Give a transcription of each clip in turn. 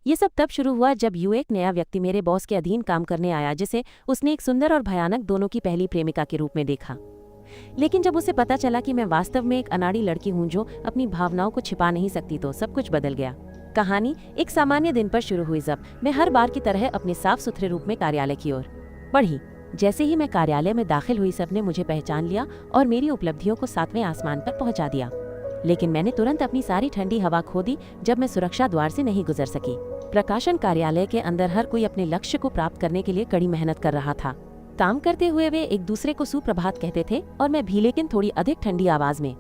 ये सब तब शुरू हुआ जब यू एक नया व्यक्ति मेरे बॉस के अधीन काम करने आया, जिसे उसने एक सुंदर और भयानक दोनों की पहली प्रेमिका के रूप में देखा। लेकिन जब उसे पता चला कि मैं वास्तव में एक अनाड़ी लड़की हूं जो अपनी भावनाओं को छिपा नहीं सकती, तो सब कुछ बदल गया। कहानी एक सामान्य दिन पर शुरू हुई जब मैं हर बार की तरह अपने साफ सुथरे रूप में कार्यालय की ओर बढ़ी। जैसे ही मैं कार्यालय में दाखिल हुई, सबने मुझे पहचान लिया और मेरी उपलब्धियों को 7वें आसमान पर पहुंचा दिया। लेकिन मैंने तुरंत अपनी सारी ठंडी हवा खो दी जब मैं सुरक्षा द्वार से नहीं गुजर सकी। प्रकाशन कार्यालय के अंदर हर कोई अपने लक्ष्य को प्राप्त करने के लिए कड़ी मेहनत कर रहा था। काम करते हुए वे एक दूसरे को सुप्रभात कहते थे और मैं भी, लेकिन थोड़ी अधिक ठंडी आवाज में।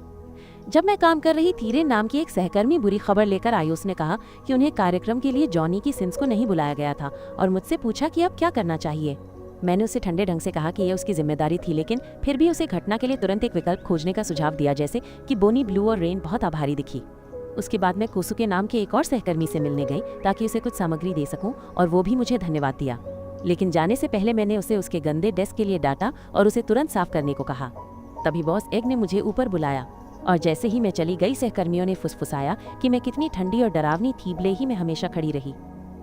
जब मैं काम कर रही थीरे नाम की एक सहकर्मी बुरी खबर लेकर आई। उसने कहा कि उन्हें कार्यक्रम के लिए जॉनी की सिम्स को नहीं बुलाया गया था और मुझसे पूछा कि अब क्या करना चाहिए। मैंने उसे ठंडे ढंग से कहा कि यह उसकी जिम्मेदारी थी, लेकिन फिर भी उसे घटना के लिए तुरंत एक विकल्प खोजने का सुझाव दिया, जैसे कि बोनी, ब्लू और रेन बहुत आभारी दिखी। उसके बाद मैं कोसुके नाम के एक और सहकर्मी से मिलने गई ताकि उसे कुछ सामग्री दे सकूं और वो भी मुझे धन्यवाद दिया। लेकिन जाने से पहले मैंने उसे उसके गंदे डेस्क के लिए डांटा और उसे तुरंत साफ करने को कहा। तभी बॉस एग ने मुझे ऊपर बुलाया और जैसे ही मैं चली गई, सहकर्मियों ने फुसफुसाया कि मैं कितनी ठंडी और डरावनी थी, भले ही मैं हमेशा खड़ी रही।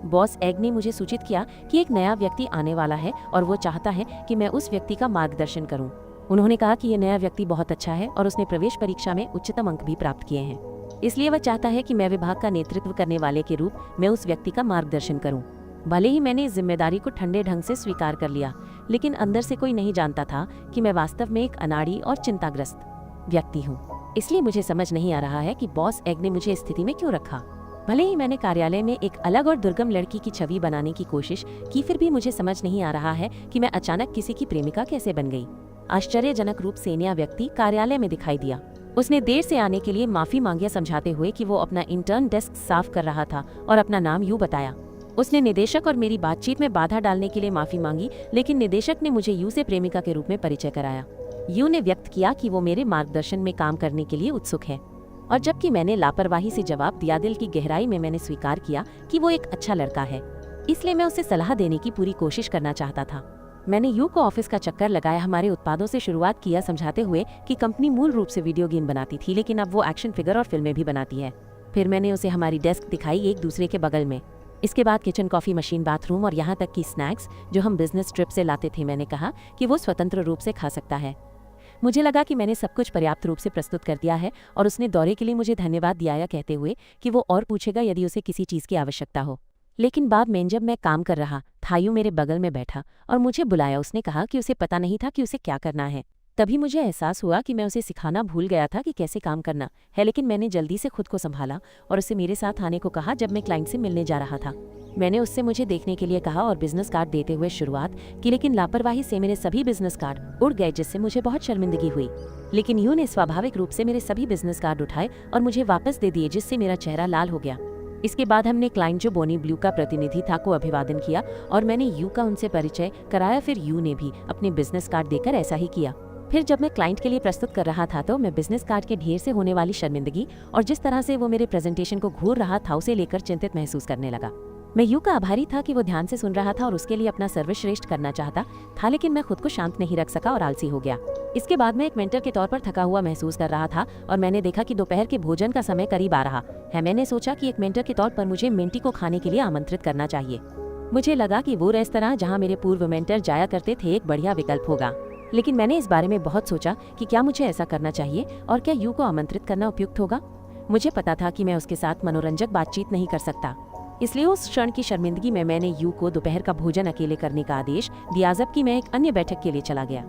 बॉस एग ने मुझे सूचित किया कि एक नया व्यक्ति आने वाला है और वो चाहता है कि मैं उस व्यक्ति का मार्गदर्शन करूं। उन्होंने कहा कि यह नया व्यक्ति बहुत अच्छा है और उसने प्रवेश परीक्षा में उच्चतम अंक भी प्राप्त किए हैं, इसलिए वह चाहता है कि मैं विभाग का नेतृत्व करने वाले के रूप में उस व्यक्ति का मार्गदर्शन करूं। भले ही मैंने इस जिम्मेदारी को ठंडे ढंग से स्वीकार कर लिया, लेकिन अंदर से कोई नहीं जानता था कि मैं वास्तव में एक अनाड़ी और चिंताग्रस्त व्यक्ति हूँ। इसलिए मुझे समझ नहीं आ रहा है कि बॉस एग ने मुझे इस स्थिति में क्यों रखा। भले ही मैंने कार्यालय में एक अलग और दुर्गम लड़की की छवि बनाने की कोशिश की, फिर भी मुझे समझ नहीं आ रहा है कि मैं अचानक किसी की प्रेमिका कैसे बन गई। आश्चर्यजनक रूप से नया व्यक्ति कार्यालय में दिखाई दिया। उसने देर से आने के लिए माफी मांगी, समझाते हुए कि वो अपना इंटर्न डेस्क साफ कर रहा था और अपना नाम यू बताया। उसने निदेशक और मेरी बातचीत में बाधा डालने के लिए माफी मांगी, लेकिन निदेशक ने मुझे यू से प्रेमिका के रूप में परिचय कराया। यू ने व्यक्त किया कि वो मेरे मार्गदर्शन में काम करने के लिए उत्सुक है, और जबकि मैंने लापरवाही से जवाब दिया, दिल की गहराई में मैंने स्वीकार किया कि वो एक अच्छा लड़का है, इसलिए मैं उसे सलाह देने की पूरी कोशिश करना चाहता था। मैंने यू को ऑफिस का चक्कर लगाया, हमारे उत्पादों से शुरुआत किया, समझाते हुए कि कंपनी मूल रूप से वीडियो गेम बनाती थी, लेकिन अब वो एक्शन फिगर और फिल्में भी बनाती है। फिर मैंने उसे हमारी डेस्क दिखाई, एक दूसरे के बगल में। इसके बाद किचन, कॉफी मशीन, बाथरूम और यहाँ तक कि स्नैक्स जो हम बिजनेस ट्रिप से लाते थे। मैंने कहा कि वो स्वतंत्र रूप से खा सकता है। मुझे लगा कि मैंने सब कुछ पर्याप्त रूप से प्रस्तुत कर दिया है और उसने दौरे के लिए मुझे धन्यवाद दिया, या कहते हुए कि वो और पूछेगा यदि उसे किसी चीज़ की आवश्यकता हो। लेकिन बाद में जब मैं काम कर रहा था, यू मेरे बगल में बैठा और मुझे बुलाया। उसने कहा कि उसे पता नहीं था कि उसे क्या करना है। तभी मुझे एहसास हुआ कि मैं उसे सिखाना भूल गया था कि कैसे काम करना है, लेकिन मैंने जल्दी से खुद को संभाला और उसे मेरे साथ आने को कहा। जब मैं क्लाइंट से मिलने जा रहा था, मैंने उससे मुझे देखने के लिए कहा और बिजनेस कार्ड देते हुए शुरुआत की, लेकिन लापरवाही से मेरे सभी बिजनेस कार्ड उड़ गए, जिससे मुझे बहुत शर्मिंदगी हुई। लेकिन यू ने स्वाभाविक रूप से मेरे सभी बिजनेस कार्ड उठाए और मुझे वापस दे दिए, जिससे मेरा चेहरा लाल हो गया। इसके बाद हमने क्लाइंट जो बोनी ब्लू का प्रतिनिधि था को अभिवादन किया और मैंने यू का उनसे परिचय कराया। फिर यू ने भी अपने बिजनेस कार्ड देकर ऐसा ही किया। फिर जब मैं क्लाइंट के लिए प्रस्तुत कर रहा था, तो मैं बिजनेस कार्ड के ढेर से होने वाली शर्मिंदगी और जिस तरह से वो मेरे प्रेजेंटेशन को घूर रहा था, उसे लेकर चिंतित महसूस करने लगा। मैं यू का आभारी था कि वो ध्यान से सुन रहा था और उसके लिए अपना सर्वश्रेष्ठ करना चाहता था, लेकिन मैं खुद को शांत नहीं रख सका और आलसी हो गया। इसके बाद मैं एक मेंटर के तौर पर थका हुआ महसूस कर रहा था और मैंने देखा कि दोपहर के भोजन का समय करीब आ रहा है। मैंने सोचा कि एक मेंटर के तौर पर मुझे मेंटी को खाने के लिए आमंत्रित करना चाहिए। मुझे लगा कि वो रेस्तरां जहाँ मेरे पूर्व मेंटर जाया करते थे एक बढ़िया विकल्प होगा, लेकिन मैंने इस बारे में बहुत सोचा कि क्या मुझे ऐसा करना चाहिए और क्या यू को आमंत्रित करना उपयुक्त होगा। मुझे पता था कि मैं उसके साथ मनोरंजक बातचीत नहीं कर सकता, इसलिए उस क्षण की शर्मिंदगी में मैंने यू को दोपहर का भोजन अकेले करने का आदेश दिया, जबकि मैं एक अन्य बैठक के लिए चला गया।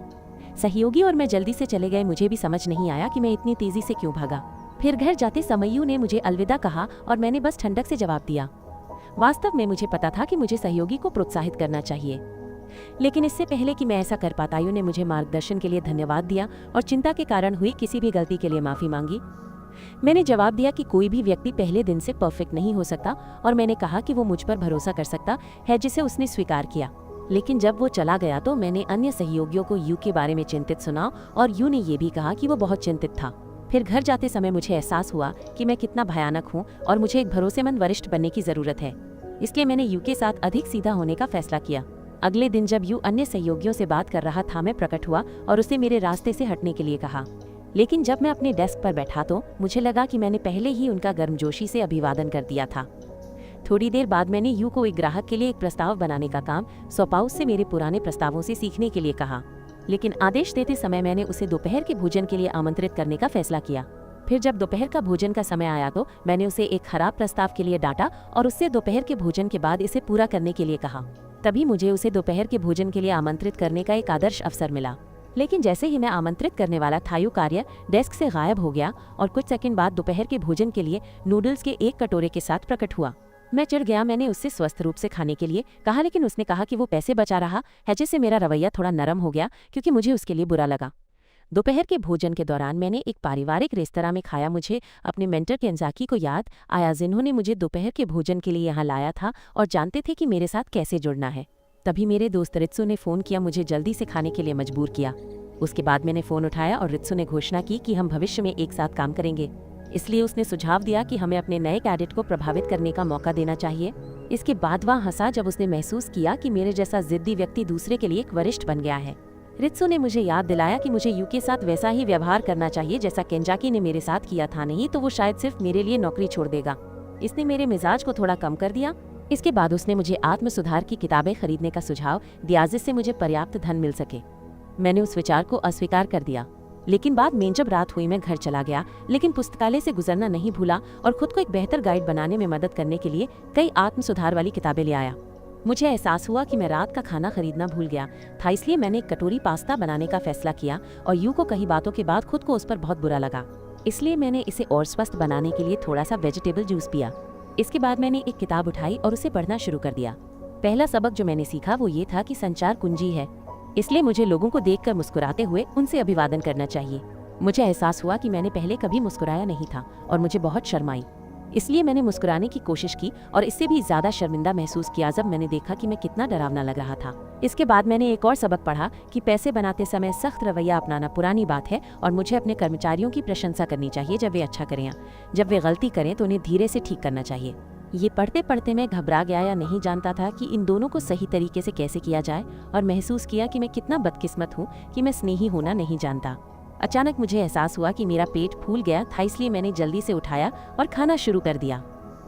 सहयोगी और मैं जल्दी से चले गए। मुझे भी समझ नहीं आया कि मैं इतनी तेजी से क्यों भागा। फिर घर जाते समय यू ने मुझे अलविदा कहा और मैंने बस ठंडक से जवाब दिया। वास्तव में मुझे पता था कि मुझे सहयोगी को प्रोत्साहित करना चाहिए, लेकिन इससे पहले कि मैं ऐसा कर पाता, यू ने मुझे मार्गदर्शन के लिए धन्यवाद दिया और चिंता के कारण हुई किसी भी गलती के लिए माफी मांगी। मैंने जवाब दिया कि कोई भी व्यक्ति पहले दिन से परफेक्ट नहीं हो सकता और मैंने कहा कि वो मुझ पर भरोसा कर सकता है, जिसे उसने स्वीकार किया। लेकिन जब वो चला गया तो मैंने अन्य सहयोगियों को यू के बारे में चिंतित सुना और यू ने ये भी कहा कि वो बहुत चिंतित था। फिर घर जाते समय मुझे एहसास हुआ कि मैं कितना भयानक हूँ और मुझे एक भरोसेमंद वरिष्ठ बनने की जरूरत है। इसलिए मैंने यू के साथ अधिक सीधा होने का फैसला किया। अगले दिन जब यू अन्य सहयोगियों से बात कर रहा था, मैं प्रकट हुआ और उसे मेरे रास्ते से हटने के लिए कहा। लेकिन जब मैं अपने डेस्क पर बैठा तो मुझे लगा कि मैंने पहले ही उनका गर्मजोशी से अभिवादन कर दिया था। थोड़ी देर बाद मैंने यू को एक ग्राहक के लिए एक प्रस्ताव बनाने का काम सौंपा। उससे मेरे पुराने प्रस्तावों से सीखने के लिए कहा, लेकिन आदेश देते समय मैंने उसे दोपहर के भोजन के लिए आमंत्रित करने का फैसला किया। फिर जब दोपहर का भोजन का समय आया तो मैंने उसे एक खराब प्रस्ताव के लिए डांटा और उससे दोपहर के भोजन के बाद इसे पूरा करने के लिए कहा। तभी मुझे उसे दोपहर के भोजन के लिए आमंत्रित करने का एक आदर्श अवसर मिला। लेकिन जैसे ही मैं आमंत्रित करने वाला था, यू कार्य डेस्क से गायब हो गया और कुछ सेकंड बाद दोपहर के भोजन के लिए नूडल्स के एक कटोरे के साथ प्रकट हुआ। मैं चिढ़ गया। मैंने उससे स्वस्थ रूप से खाने के लिए कहा, लेकिन उसने कहा कि वो पैसे बचा रहा है, जिससे मेरा रवैया थोड़ा नरम हो गया क्योंकि मुझे उसके लिए बुरा लगा। दोपहर के भोजन के दौरान मैंने एक पारिवारिक रेस्तरां में खाया। मुझे अपने मेंटर केंजाकी को याद आया, जिन्होंने मुझे दोपहर के भोजन के लिए यहाँ लाया था और जानते थे कि मेरे साथ कैसे जुड़ना है। तभी मेरे दोस्त रित्सु ने फ़ोन किया, मुझे जल्दी से खाने के लिए मजबूर किया। उसके बाद मैंने फ़ोन उठाया और रित्सु ने घोषणा की कि हम भविष्य में एक साथ काम करेंगे। इसलिए उसने सुझाव दिया कि हमें अपने नए कैडेट को प्रभावित करने का मौका देना चाहिए। इसके बाद वह हंसा जब उसने महसूस किया कि मेरे जैसा जिद्दी व्यक्ति दूसरे के लिए एक वरिष्ठ बन गया है। रित्सु ने मुझे याद दिलाया कि मुझे यू के साथ वैसा ही व्यवहार करना चाहिए जैसा केंजाकी ने मेरे साथ किया था, नहीं तो वो शायद सिर्फ मेरे लिए नौकरी छोड़ देगा। इसने मेरे मिजाज को थोड़ा कम कर दिया। इसके बाद उसने मुझे आत्म सुधार की किताबें खरीदने का सुझाव दिया, जिससे मुझे पर्याप्त धन मिल सके। मैंने उस विचार को अस्वीकार कर दिया, लेकिन बाद में जब रात हुई मैं घर चला गया, लेकिन पुस्तकालय से गुजरना नहीं भूला और खुद को एक बेहतर गाइड बनाने में मदद करने के लिए कई आत्म सुधार वाली किताबें ले आया। मुझे एहसास हुआ कि मैं रात का खाना खरीदना भूल गया था, इसलिए मैंने एक कटोरी पास्ता बनाने का फैसला किया और यू को कई बातों के बाद खुद को उस पर बहुत बुरा लगा। इसलिए मैंने इसे और स्वस्थ बनाने के लिए थोड़ा सा वेजिटेबल जूस पिया। इसके बाद मैंने एक किताब उठाई और उसे पढ़ना शुरू कर दिया। पहला सबक जो मैंने सीखा वो ये था कि संचार कुंजी है, इसलिए मुझे लोगों को देखकर मुस्कुराते हुए उनसे अभिवादन करना चाहिए। मुझे एहसास हुआ कि मैंने पहले कभी मुस्कुराया नहीं था और मुझे बहुत शर्म आई। इसलिए मैंने मुस्कुराने की कोशिश की और इससे भी ज्यादा शर्मिंदा महसूस किया जब मैंने देखा कि मैं कितना डरावना लग रहा था। इसके बाद मैंने एक और सबक पढ़ा कि पैसे बनाते समय सख्त रवैया अपनाना पुरानी बात है और मुझे अपने कर्मचारियों की प्रशंसा करनी चाहिए जब वे अच्छा करें। जब वे गलती करें तो उन्हें धीरे से ठीक करना चाहिए। ये पढ़ते पढ़ते मैं घबरा गया या नहीं जानता था कि इन दोनों को सही तरीके से कैसे किया जाए और महसूस किया कि मैं कितना बदकिस्मत हूँ कि मैं स्नेही होना नहीं जानता। अचानक मुझे एहसास हुआ कि मेरा पेट फूल गया था, इसलिए मैंने जल्दी से उठाया और खाना शुरू कर दिया।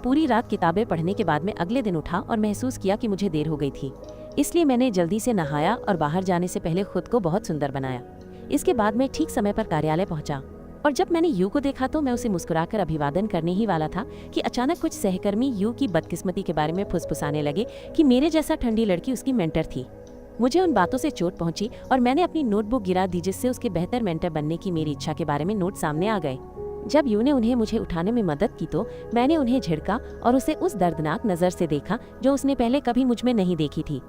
पूरी रात किताबें पढ़ने के बाद मैं अगले दिन उठा और महसूस किया कि मुझे देर हो गई थी, इसलिए मैंने जल्दी से नहाया और बाहर जाने से पहले खुद को बहुत सुंदर बनाया। इसके बाद मैं ठीक समय पर कार्यालय पहुंचा और जब मैंने यू को देखा तो मैं उसे मुस्कुराकर अभिवादन करने ही वाला था कि अचानक कुछ सहकर्मी यू की बदकिस्मती के बारे में फुसफुसाने लगे कि मेरे जैसा ठंडी लड़की उसकी मेंटर थी। मुझे उन बातों से चोट पहुंची और मैंने अपनी नोटबुक गिरा दी, जिससे उसके बेहतर मेंटर बनने की मेरी इच्छा के बारे में नोट सामने आ गए। जब यू ने उन्हें मुझे उठाने में मदद की तो मैंने उन्हें झिड़का और उसे उस दर्दनाक नज़र से देखा जो उसने पहले कभी मुझ में नहीं देखी थी।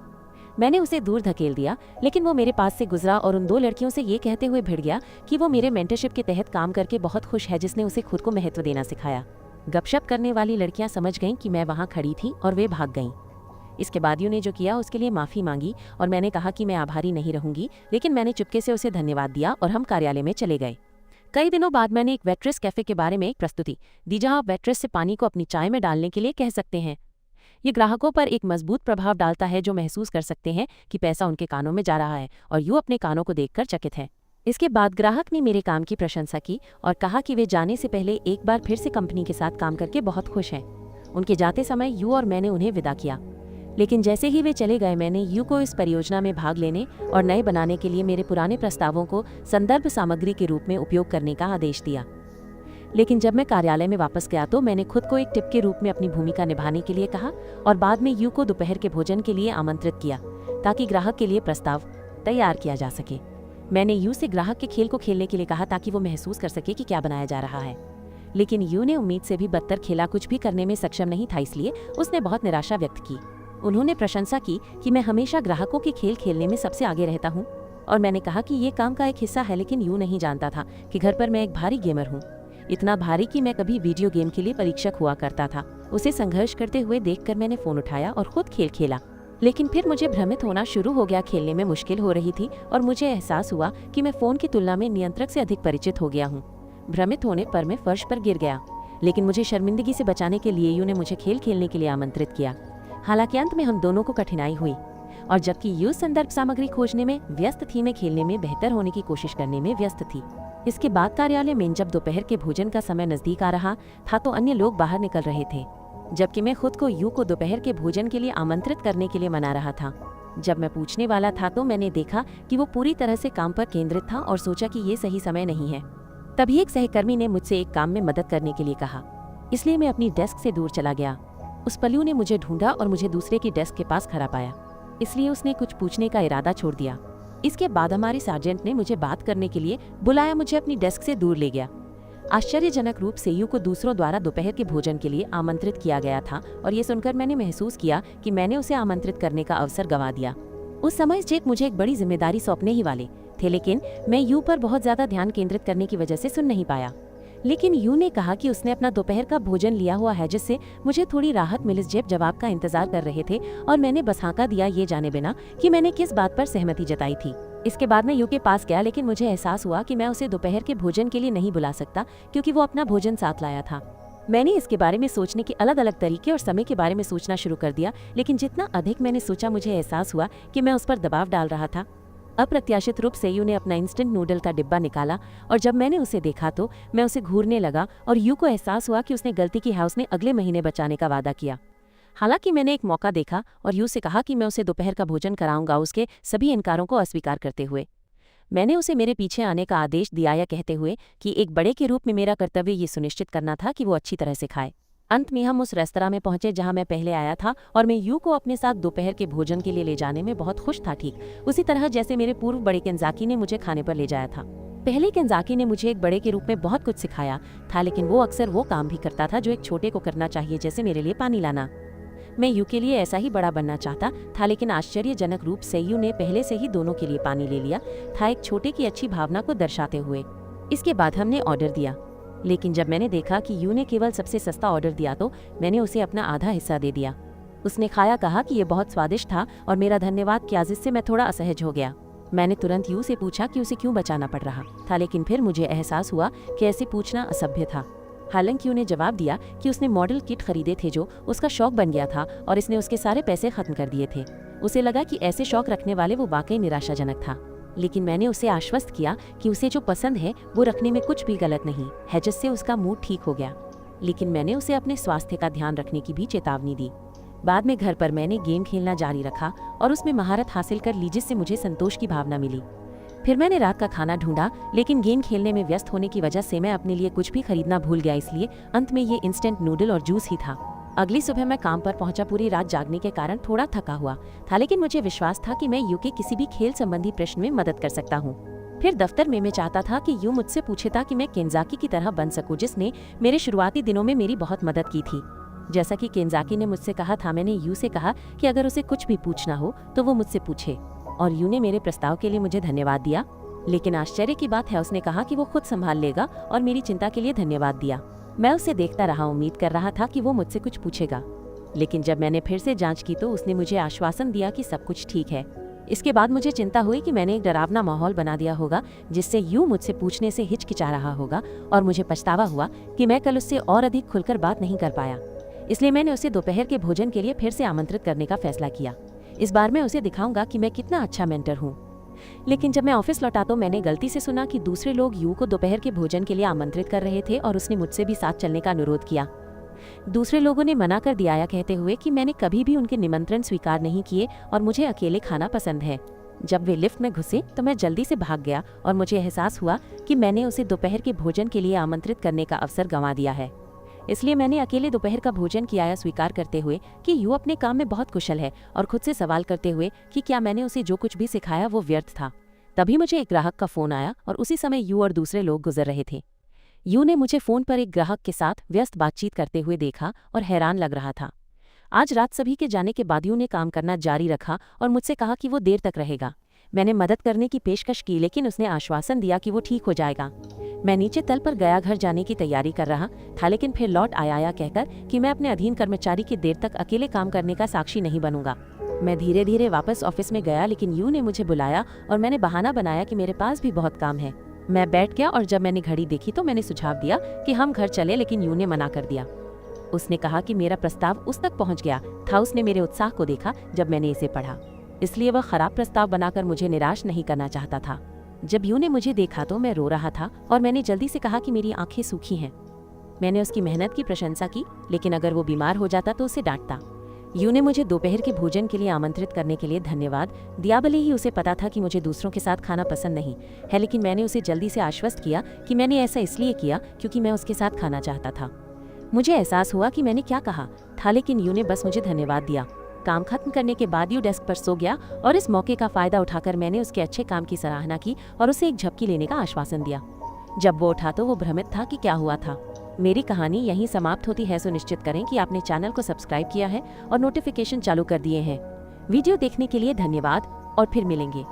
मैंने उसे दूर धकेल दिया, लेकिन वो मेरे पास से गुजरा और उन दो लड़कियों से ये कहते हुए भिड़ गया कि वो मेरे मेंटरशिप के तहत काम करके बहुत खुश है, जिसने उसे खुद को महत्व देना सिखाया। गपशप करने वाली लड़कियां समझ गईं कि मैं वहां खड़ी थी और वे भाग गईं। इसके बाद यू ने जो किया उसके लिए माफ़ी मांगी और मैंने कहा कि मैं आभारी नहीं रहूंगी, लेकिन मैंने चुपके से उसे धन्यवाद दिया और हम कार्यालय में चले गए। कई दिनों बाद मैंने एक वेट्रेस कैफे के बारे में एक प्रस्तुति दी, जहां आप वेट्रेस से पानी को अपनी चाय में डालने के लिए कह सकते हैं। ये ग्राहकों पर एक मजबूत प्रभाव डालता है, जो महसूस कर सकते हैं कि पैसा उनके कानों में जा रहा है और यू अपने कानों को देखकर चकित है। इसके बाद ग्राहक ने मेरे काम की प्रशंसा की और कहा कि वे जाने से पहले एक बार फिर से कंपनी के साथ काम करके बहुत खुश हैं। उनके जाते समय यू और मैंने उन्हें विदा किया, लेकिन जैसे ही वे चले गए मैंने यू को इस परियोजना में भाग लेने और नए बनाने के लिए मेरे पुराने प्रस्तावों को संदर्भ सामग्री के रूप में उपयोग करने का आदेश दिया। लेकिन जब मैं कार्यालय में वापस गया तो मैंने खुद को एक टिप के रूप में अपनी भूमिका निभाने के लिए कहा और बाद में यू को दोपहर के भोजन के लिए आमंत्रित किया ताकि ग्राहक के लिए प्रस्ताव तैयार किया जा सके। मैंने यू से ग्राहक के खेल को खेलने के लिए कहा ताकि वो महसूस कर सके कि क्या बनाया जा रहा है, लेकिन यू ने उम्मीद से भी बदतर खेला कुछ भी करने में सक्षम नहीं था, इसलिए उसने बहुत निराशा व्यक्त की। उन्होंने प्रशंसा की कि मैं हमेशा ग्राहकों के खेल खेलने में सबसे आगे रहता हूँ और मैंने कहा कि ये काम का एक हिस्सा है, लेकिन यू नहीं जानता था कि घर पर मैं एक भारी गेमर हूँ, इतना भारी कि मैं कभी वीडियो गेम के लिए परीक्षक हुआ करता था। उसे संघर्ष करते हुए देखकर मैंने फोन उठाया और खुद खेल खेला, लेकिन फिर मुझे भ्रमित होना शुरू हो गया। खेलने में मुश्किल हो रही थी और मुझे एहसास हुआ कि मैं फोन की तुलना में नियंत्रक से अधिक परिचित हो गया हूँ। भ्रमित होने पर मैं फर्श पर गिर गया, लेकिन मुझे शर्मिंदगी से बचाने के लिए यू ने मुझे खेल खेलने के लिए आमंत्रित किया। हालांकि अंत में हम दोनों को कठिनाई हुई और जबकि यू संदर्भ सामग्री खोजने में व्यस्त थी, मैं खेलने में बेहतर होने की कोशिश करने में व्यस्त थी। इसके बाद कार्यालय में जब दोपहर के भोजन का समय नजदीक आ रहा था तो अन्य लोग बाहर निकल रहे थे। जबकि मैं खुद को यू को दोपहर के भोजन के लिए आमंत्रित करने के लिए मना रहा था। जब मैं पूछने वाला था तो मैंने देखा कि वो पूरी तरह से काम पर केंद्रित था और सोचा कि ये सही समय नहीं है। तभी एक सहकर्मी ने मुझसे एक काम में मदद करने के लिए कहा, इसलिए मैं अपनी डेस्क से दूर चला गया। उस पल्लू ने मुझे ढूंढा और मुझे दूसरे की डेस्क के पास खड़ा पाया, इसलिए उसने कुछ पूछने का इरादा छोड़ दिया। इसके बाद हमारे सार्जेंट ने मुझे बात करने के लिए बुलाया, मुझे अपनी डेस्क से दूर ले गया। आश्चर्यजनक रूप से यू को दूसरों द्वारा दोपहर के भोजन के लिए आमंत्रित किया गया था और ये सुनकर मैंने महसूस किया कि मैंने उसे आमंत्रित करने का अवसर गंवा दिया। उस समय जेक मुझे एक बड़ी जिम्मेदारी सौंपने ही वाले थे, लेकिन मैं यू पर बहुत ज्यादा ध्यान केंद्रित करने की वजह से सुन नहीं पाया। लेकिन यू ने कहा कि उसने अपना दोपहर का भोजन लिया हुआ है, जिससे मुझे थोड़ी राहत मिली। जेब जवाब का इंतजार कर रहे थे और मैंने बस हाँका दिया, ये जाने बिना कि मैंने किस बात पर सहमति जताई थी। इसके बाद मैं यू के पास गया, लेकिन मुझे एहसास हुआ कि मैं उसे दोपहर के भोजन के लिए नहीं बुला सकता क्योंकि वो अपना भोजन साथ लाया था। मैंने इसके बारे में सोचने के अलग अलग तरीके और समय के बारे में सोचना शुरू कर दिया, लेकिन जितना अधिक मैंने सोचा मुझे एहसास हुआ कि मैं उस पर दबाव डाल रहा था। अप्रत्याशित रूप से यू ने अपना इंस्टेंट नूडल का डिब्बा निकाला और जब मैंने उसे देखा तो मैं उसे घूरने लगा और यू को एहसास हुआ कि उसने गलती की है। उसने अगले महीने बचाने का वादा किया। हालांकि मैंने एक मौका देखा और यू से कहा कि मैं उसे दोपहर का भोजन कराऊंगा, उसके सभी इनकारों को अस्वीकार करते हुए। मैंने उसे मेरे पीछे आने का आदेश दिया, या कहते हुए कि एक बड़े के रूप में मेरा कर्तव्य ये सुनिश्चित करना था कि वो अच्छी तरह से खाए। अंत में हम उस रेस्तरां में पहुंचे जहां मैं पहले आया था और मैं यू को अपने साथ दोपहर के भोजन के लिए ले जाने में बहुत खुश था, ठीक उसी तरह जैसे मेरे पूर्व बड़े केंजाकी ने मुझे खाने पर ले जाया था। पहले केंजाकी ने मुझे एक बड़े के रूप में बहुत कुछ सिखाया था, लेकिन वो अक्सर वो काम भी करता था जो एक छोटे को करना चाहिए, जैसे मेरे लिए पानी लाना। मैं यू के लिए ऐसा ही बड़ा बनना चाहता था, लेकिन आश्चर्यजनक रूप से यू ने पहले से ही दोनों के लिए पानी ले लिया था, एक छोटे की अच्छी भावना को दर्शाते हुए। इसके बाद हमने ऑर्डर दिया, लेकिन जब मैंने देखा कि यू ने केवल सबसे सस्ता ऑर्डर दिया तो मैंने उसे अपना आधा हिस्सा दे दिया। उसने खाया, कहा कि ये बहुत स्वादिष्ट था और मेरा धन्यवाद किया, जिससे मैं थोड़ा असहज हो गया। मैंने तुरंत यू से पूछा कि उसे क्यों बचाना पड़ रहा था, लेकिन फिर मुझे एहसास हुआ कि ऐसे पूछना असभ्य था। हालांकि यू ने जवाब दिया कि उसने मॉडल किट खरीदे थे जो उसका शौक बन गया था और इसने उसके सारे पैसे खत्म कर दिए थे। उसे लगा कि ऐसे शौक रखने वाले वो वाकई निराशाजनक था, लेकिन मैंने उसे आश्वस्त किया कि उसे जो पसंद है वो रखने में कुछ भी गलत नहीं है, जिससे उसका मूड ठीक हो गया। लेकिन मैंने उसे अपने स्वास्थ्य का ध्यान रखने की भी चेतावनी दी। बाद में घर पर मैंने गेम खेलना जारी रखा और उसमें महारत हासिल कर ली, जिससे मुझे संतोष की भावना मिली। फिर मैंने रात का खाना ढूंढा, लेकिन गेम खेलने में व्यस्त होने की वजह से मैं अपने लिए कुछ भी खरीदना भूल गया, इसलिए अंत में ये इंस्टेंट नूडल और जूस ही था। अगली सुबह मैं काम पर पहुंचा, पूरी रात जागने के कारण थोड़ा थका हुआ था, लेकिन मुझे विश्वास था कि मैं यू के किसी भी खेल संबंधी प्रश्न में मदद कर सकता हूँ। फिर दफ्तर में मैं चाहता था कि यू मुझसे पूछे था कि मैं केंजाकी की तरह बन सकूं, जिसने मेरे शुरुआती दिनों में मेरी बहुत मदद की थी। जैसा कि केंजाकी ने मुझसे कहा था, मैंने यू से कहा कि अगर उसे कुछ भी पूछना हो तो वो मुझसे पूछे, और यू ने मेरे प्रस्ताव के लिए मुझे धन्यवाद दिया। लेकिन आश्चर्य की बात है, उसने कहा कि वो खुद संभाल लेगा और मेरी चिंता के लिए धन्यवाद दिया। मैं उसे देखता रहा, उम्मीद कर रहा था कि वो मुझसे कुछ पूछेगा, लेकिन जब मैंने फिर से जांच की तो उसने मुझे आश्वासन दिया कि सब कुछ ठीक है। इसके बाद मुझे चिंता हुई कि मैंने एक डरावना माहौल बना दिया होगा, जिससे यू मुझसे पूछने से हिचकिचा रहा होगा, और मुझे पछतावा हुआ कि मैं कल उससे और अधिक खुलकर बात नहीं कर पाया। इसलिए मैंने उसे दोपहर के भोजन के लिए फिर से आमंत्रित करने का फैसला किया। इस बार मैं उसे दिखाऊंगा कि मैं कितना अच्छा मेंटर हूँ। लेकिन जब मैं ऑफिस लौटा तो मैंने गलती से सुना कि दूसरे लोग यू को दोपहर के भोजन के लिए आमंत्रित कर रहे थे और उसने मुझसे भी साथ चलने का अनुरोध किया। दूसरे लोगों ने मना कर दिया, कहते हुए कि मैंने कभी भी उनके निमंत्रण स्वीकार नहीं किए और मुझे अकेले खाना पसंद है। जब वे लिफ्ट में घुसे तो मैं जल्दी से भाग गया और मुझे एहसास हुआ कि मैंने उसे दोपहर के भोजन के लिए आमंत्रित करने का अवसर गंवा दिया है। इसलिए मैंने अकेले दोपहर का भोजन किया, स्वीकार करते हुए कि यू अपने काम में बहुत कुशल है, और खुद से सवाल करते हुए कि क्या मैंने उसे जो कुछ भी सिखाया वो व्यर्थ था। तभी मुझे एक ग्राहक का फोन आया और उसी समय यू और दूसरे लोग गुजर रहे थे। यू ने मुझे फोन पर एक ग्राहक के साथ व्यस्त बातचीत करते हुए देखा और हैरान लग रहा था। आज रात सभी के जाने के बाद यू ने काम करना जारी रखा और मुझसे कहा कि वो देर तक रहेगा। मैंने मदद करने की पेशकश की, लेकिन उसने आश्वासन दिया कि वो ठीक हो जाएगा। मैं नीचे तल पर गया, घर जाने की तैयारी कर रहा था, लेकिन फिर लौट आया कहकर कि मैं अपने अधीन कर्मचारी की देर तक अकेले काम करने का साक्षी नहीं बनूंगा। मैं धीरे धीरे वापस ऑफिस में गया, लेकिन यू ने मुझे बुलाया और मैंने बहाना बनाया कि मेरे पास भी बहुत काम है। मैं बैठ गया और जब मैंने घड़ी देखी तो मैंने सुझाव दिया कि हम घर चले, लेकिन यू ने मना कर दिया। उसने कहा कि मेरा प्रस्ताव उस तक पहुंच गया था। उसने मेरे उत्साह को देखा जब मैंने इसे पढ़ा, इसलिए वह खराब प्रस्ताव बनाकर मुझे निराश नहीं करना चाहता था। जब यू ने मुझे देखा तो मैं रो रहा था और मैंने जल्दी से कहा कि मेरी आंखें सूखी हैं। मैंने उसकी मेहनत की प्रशंसा की, लेकिन अगर वो बीमार हो जाता तो उसे डांटता। यू ने मुझे दोपहर के भोजन के लिए आमंत्रित करने के लिए धन्यवाद दिया। भले ही उसे पता था कि मुझे दूसरों के साथ खाना पसंद नहीं है, लेकिन मैंने उसे जल्दी से आश्वस्त किया कि मैंने ऐसा इसलिए किया क्योंकि मैं उसके साथ खाना चाहता था। मुझे एहसास हुआ कि मैंने क्या कहा था, लेकिन यू ने बस मुझे धन्यवाद दिया। काम खत्म करने के बाद यू डेस्क पर सो गया और इस मौके का फायदा उठाकर मैंने उसके अच्छे काम की सराहना की और उसे एक झपकी लेने का आश्वासन दिया। जब वो उठा तो वो भ्रमित था कि क्या हुआ था। मेरी कहानी यहीं समाप्त होती है। सुनिश्चित करें कि आपने चैनल को सब्सक्राइब किया है और नोटिफिकेशन चालू कर दिए हैं। वीडियो देखने के लिए धन्यवाद और फिर मिलेंगे।